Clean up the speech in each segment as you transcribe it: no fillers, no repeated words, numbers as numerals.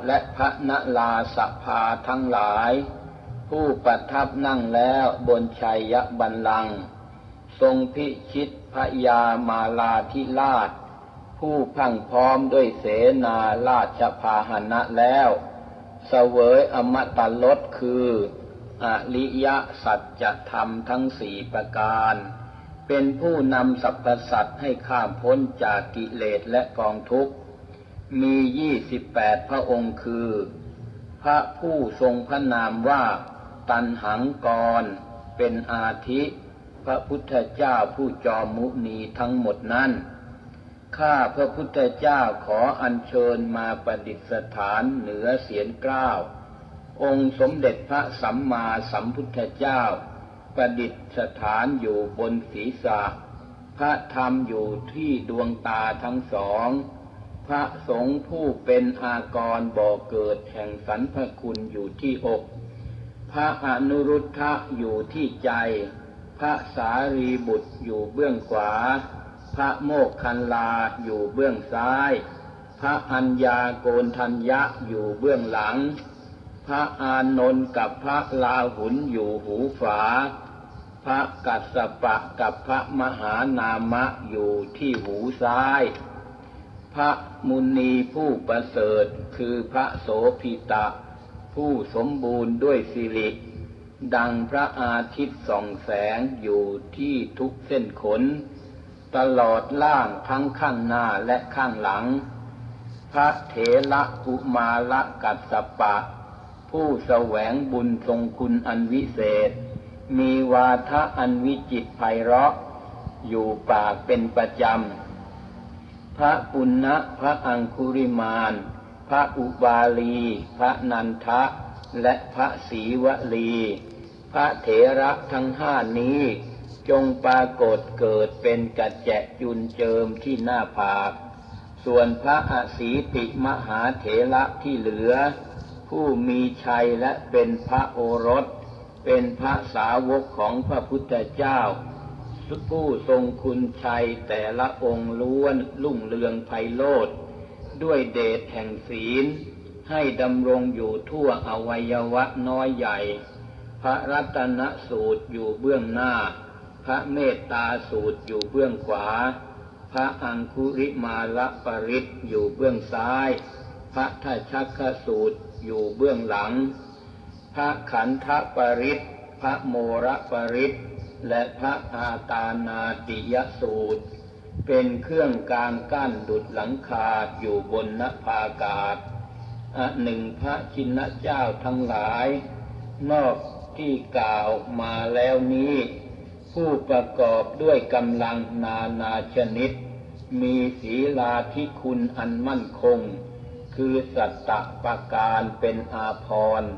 และพระนราสภาทั้งหลายผู้ประทับนั่งแล้วบนชัยบัลลังก์ทรงพิชิตพยามาลาธิราชผู้พรั่งพร้อมด้วยเสนาราชพาหนะแล้วเสวยอมตะรสคืออริยสัจธรรมทั้งสี่ประการเป็นผู้นำสรรพสัตว์ให้ข้ามพ้นจากกิเลสและกองทุกข์มี28พระองค์คือพระผู้ทรงพระนามว่าตัณหังกรเป็นอาทิพระพุทธเจ้าผู้จอมมุนีทั้งหมดนั้นข้าพระพุทธเจ้าขออัญเชิญมาประดิษฐานเหนือเศียรเกล้าองค์สมเด็จพระสัมมาสัมพุทธเจ้าประดิษฐานอยู่บนศีรษะพระธรรมอยู่ที่ดวงตาทั้งสองพระสงฆ์ผู้เป็นอากรบ่อเกิดแห่งสรรพคุณอยู่ที่อกพระอนุรุทธะอยู่ที่ใจพระสารีบุตรอยู่เบื้องขวาพระโมคคัลลาอยู่เบื้องซ้ายพระอัญญาโกณฑัญญะอยู่เบื้องหลังพระอานนท์กับพระลาหุนอยู่หูฝาพระกัสสปะกับพระมหานามะอยู่ที่หูซ้ายพระมุนีผู้ประเสริฐคือพระโสภิตะผู้สมบูรณ์ด้วยสิริดังพระอาทิตย์ส่องแสงอยู่ที่ทุกเส้นขนตลอดล่างทั้งข้างหน้าและข้างหลังพระเถระกุมารกัสสปะผู้แสวงบุญทรงคุณอันวิเศษมีวาทะอันวิจิตรไพเราะอยู่ปากเป็นประจำพระปุณณะพระอังคุริมานพระอุบาลีพระนันทะและพระศรีวลีพระเถระทั้งห้านี้จงปรากฏเกิดเป็นกัจจจุลเจิมที่หน้าผากส่วนพระอสีติมหาเถระที่เหลือผู้มีชัยและเป็นพระโอรสเป็นพระสาวกของพระพุทธเจ้าผู้ทรงคุณชัยแต่ละองค์ล้วนรุ่งเรืองไพโรจน์ด้วยเดชแห่งศีลให้ดำรงอยู่ทั่วอวัยวะน้อยใหญ่พระรัตนสูตรอยู่เบื้องหน้าพระเมตตาสูตรอยู่เบื้องขวาพระอังคุริมาลปริศอยู่เบื้องซ้ายพระทัชชัคสูตรอยู่เบื้องหลังพระขันธปริศพระโมรปริศและพระอาตานาติยสูตรเป็นเครื่องกลางกั้นดุจหลังคาอยู่บนนภาอากาศหนึ่งพระชินเจ้าทั้งหลายนอกที่กล่าวมาแล้วนี้ผู้ประกอบด้วยกำลังนานาชนิดมีศีลาธิคุณอันมั่นคงคือสัตตประการเป็นอาภรณ์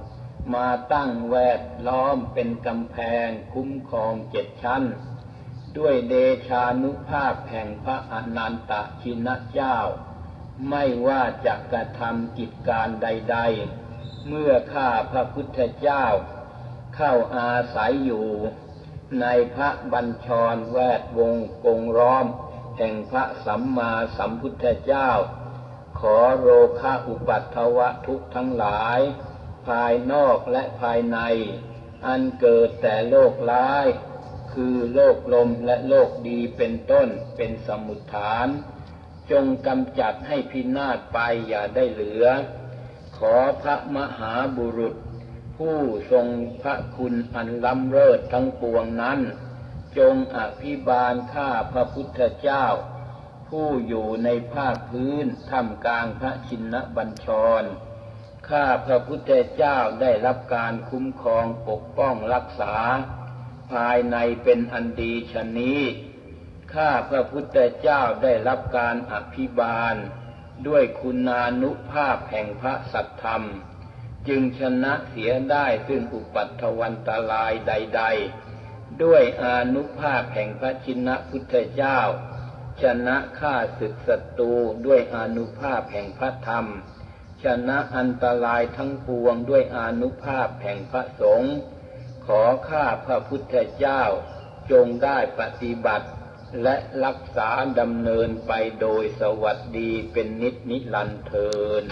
มาตั้งแวดล้อมเป็นกำแพงคุ้มครอง7 ชั้นด้วยเดชานุภาพแห่งพระอนันตชินเจ้าไม่ว่าจะกระทำกิจการใดๆเมื่อข้าพระพุทธเจ้าเข้าอาศัยอยู่ในพระบัญชรแวดวงกงล้อมแห่งพระสัมมาสัมพุทธเจ้าขอโรคะอุปัฏฐวะทุกข์ทั้งหลายภายนอกและภายในอันเกิดแต่โลกร้ายคือโลกลมและโลกดีเป็นต้นเป็นสมุฏฐานจงกำจัดให้พินาศไปอย่าได้เหลือขอพระมหาบุรุษผู้ทรงพระคุณอันล้ำเลิศทั้งปวงนั้นจงอภิบาลข้าพระพุทธเจ้าผู้อยู่ในภาคพื้นท่ามกลางพระชินบัญชรข้าพระพุทธเจ้าได้รับการคุ้มครองปกป้องรักษาภายในเป็นอันดีชะนี้ข้าพระพุทธเจ้าได้รับการอภิบาลด้วยคุณานุภาพแห่งพระสัทธรรมจึงชนะเสียได้ซึ่งอุปัฏฐวันตรายใดๆด้วยอานุภาพแห่งพระชินพุทธเจ้าชนะข้าศึกศัตรูด้วยอานุภาพแห่งพระธรรมชนะอันตรายทั้งปวงด้วยอานุภาพแห่งพระสงฆ์ขอข้าพระพุทธเจ้าจงได้ปฏิบัติและรักษาดำเนินไปโดยสวัสดีเป็นนิจนิรันดร์เทอญ